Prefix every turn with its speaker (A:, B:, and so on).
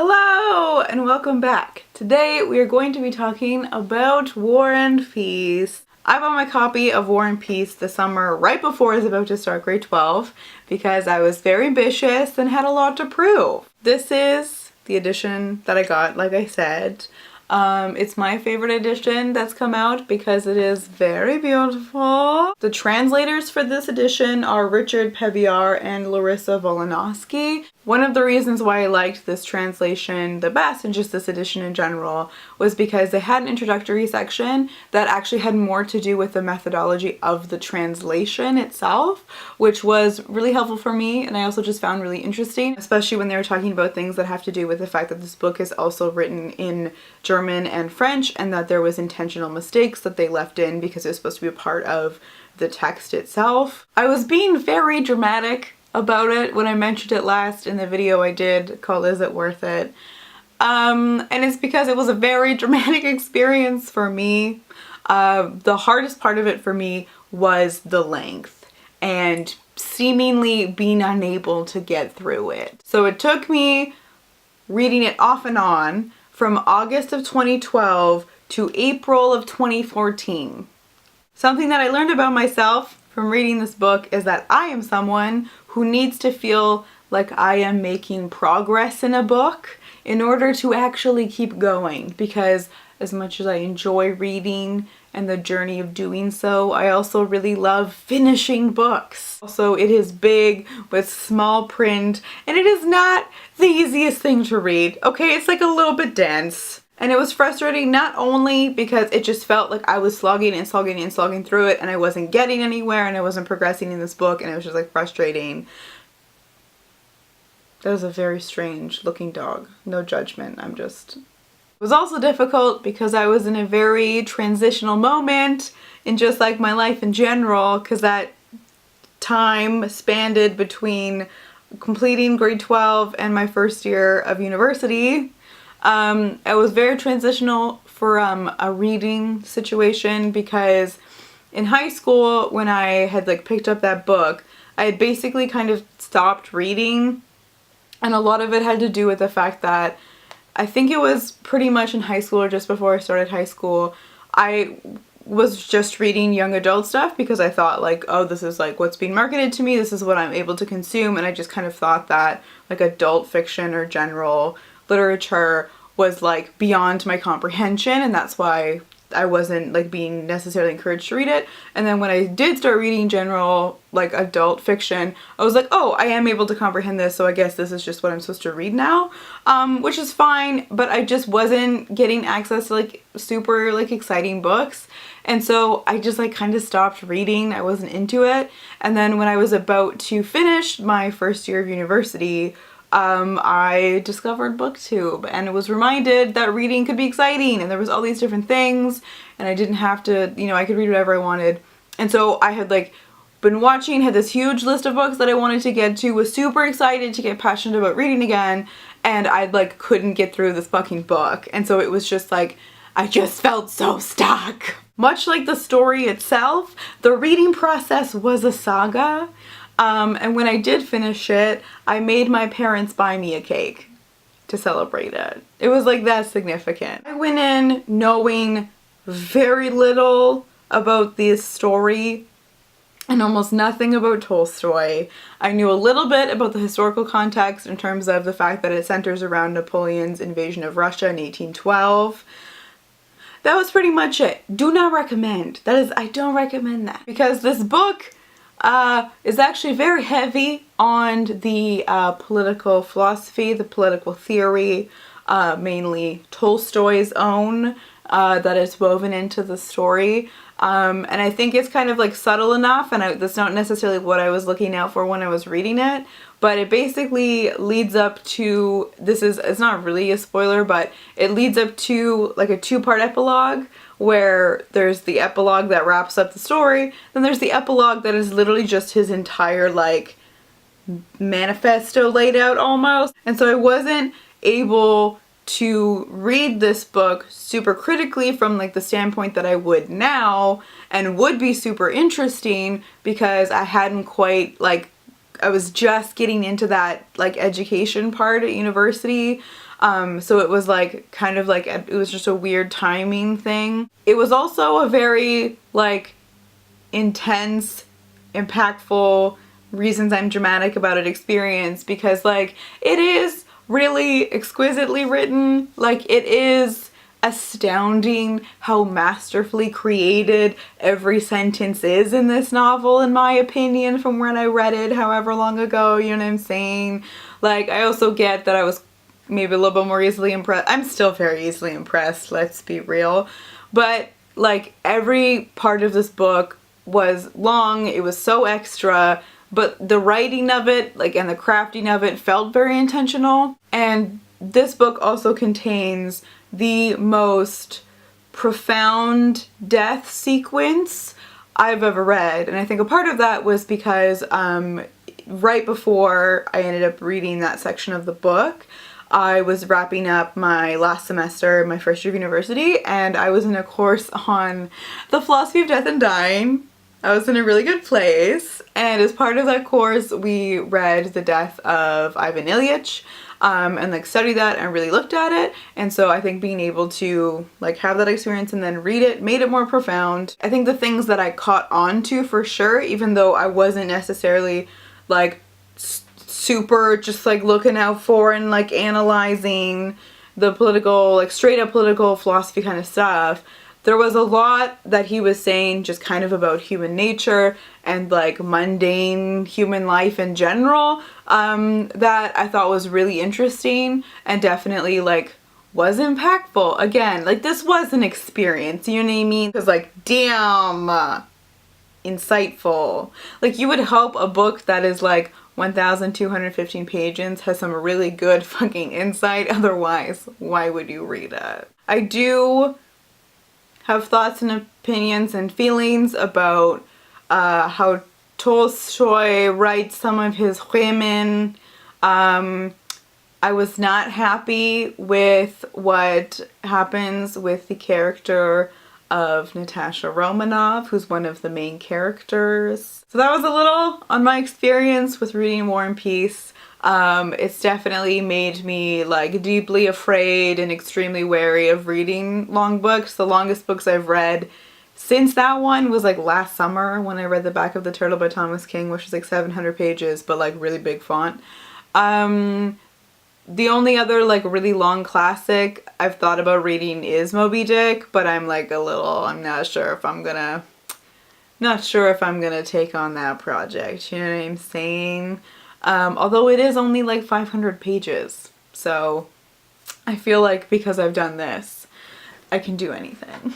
A: Hello and welcome back. Today we are going to be talking about War and Peace. I bought my copy of War and Peace this summer right before I was about to start grade 12 because I was very ambitious and had a lot to prove. This is the edition that I got, like I said. It's my favorite edition that's come out because it is very beautiful. The translators for this edition are Richard Pebiar and Larissa Volonosky. One of the reasons why I liked this translation the best, and just this edition in general, was because they had an introductory section that actually had more to do with the methodology of the translation itself, which was really helpful for me, and I also just found really interesting, especially when they were talking about things that have to do with the fact that this book is also written in German and French, and that there was intentional mistakes that they left in because it was supposed to be a part of the text itself. I was being very dramatic about it when I mentioned it last in the video I did called Is It Worth It? And it's because it was a very dramatic experience for me. The hardest part of it for me was the length and seemingly being unable to get through it. So it took me reading it off and on from August of 2012 to April of 2014. Something that I learned about myself from reading this book is that I am someone who needs to feel like I am making progress in a book in order to actually keep going, because as much as I enjoy reading and the journey of doing so, I also really love finishing books. Also, it is big with small print and it is not the easiest thing to read. Okay, it's like a little bit dense. And it was frustrating not only because it just felt like I was slogging through it and I wasn't getting anywhere and I wasn't progressing in this book and it was just like frustrating. That was a very strange looking dog. No judgment, It was also difficult because I was in a very transitional moment in just like my life in general, because that time spanned between completing grade 12 and my first year of university. It was very transitional for a reading situation because in high school when I had like picked up that book, I had basically kind of stopped reading, and a lot of it had to do with the fact that I think it was pretty much in high school or just before I started high school, I was just reading young adult stuff because I thought like, oh, this is like what's being marketed to me, this is what I'm able to consume, and I just kind of thought that like adult fiction or general literature was like beyond my comprehension, and that's why I wasn't like being necessarily encouraged to read it. And then when I did start reading general like adult fiction, I was like, oh, I am able to comprehend this, so I guess this is just what I'm supposed to read now, which is fine, but I just wasn't getting access to like super like exciting books, and so I just like kind of stopped reading. I wasn't into it. And then when I was about to finish my first year of university, I discovered BookTube and was reminded that reading could be exciting and there was all these different things and I didn't have to, I could read whatever I wanted. And so I had like been watching, had this huge list of books that I wanted to get to, was super excited to get passionate about reading again, and I like couldn't get through this fucking book. And so it was just like, I just felt so stuck. Much like the story itself, the reading process was a saga. And when I did finish it, I made my parents buy me a cake to celebrate it. It was like that significant. I went in knowing very little about this story and almost nothing about Tolstoy. I knew a little bit about the historical context in terms of the fact that it centers around Napoleon's invasion of Russia in 1812. That was pretty much it. Do not recommend. I don't recommend that, because this book is actually very heavy on the political philosophy, the political theory, mainly Tolstoy's own, that is woven into the story. And I think it's kind of like subtle enough, and that's not necessarily what I was looking out for when I was reading it, but it basically leads up to, it's not really a spoiler, but it leads up to like a two-part epilogue, where there's the epilogue that wraps up the story, then there's the epilogue that is literally just his entire like manifesto laid out almost. And so I wasn't able to read this book super critically from like the standpoint that I would now, and would be super interesting because I hadn't quite like, I was just getting into that like education part at university. So it was like kind of like it was just a weird timing thing. It was also a very like intense, impactful, reasons I'm dramatic about it experience, because like it is really exquisitely written. Like it is astounding how masterfully created every sentence is in this novel, in my opinion, from when I read it however long ago, you know what I'm saying? Like I also get that I was maybe a little bit more easily impressed. I'm still very easily impressed, let's be real. But like every part of this book was long, it was so extra, but the writing of it, like, and the crafting of it felt very intentional. And this book also contains the most profound death sequence I've ever read. And I think a part of that was because right before I ended up reading that section of the book, I was wrapping up my last semester, my first year of university, and I was in a course on the philosophy of death and dying. I was in a really good place, and as part of that course, we read The Death of Ivan Ilyich, and like studied that and really looked at it. And so I think being able to like have that experience and then read it made it more profound. I think the things that I caught on to for sure, even though I wasn't necessarily like super just like looking out for and like analyzing the political, like straight up political philosophy kind of stuff, there was a lot that he was saying just kind of about human nature and like mundane human life in general, that I thought was really interesting and definitely like was impactful. Again, like this was an experience, you know what I mean? Because like, damn, insightful. Like you would hope a book that is like 1,215 pages has some really good fucking insight, otherwise why would you read it? I do have thoughts and opinions and feelings about how Tolstoy writes some of his women. I was not happy with what happens with the character of Natasha Romanoff, who's one of the main characters. So that was a little on my experience with reading War and Peace. It's definitely made me like deeply afraid and extremely wary of reading long books. The longest books I've read since that one was like last summer when I read The Back of the Turtle by Thomas King, which is like 700 pages, but like really big font. The only other like really long classic I've thought about reading is Moby Dick, but I'm like I'm not sure if I'm gonna take on that project, you know what I'm saying? Although it is only like 500 pages, so I feel like because I've done this, I can do anything.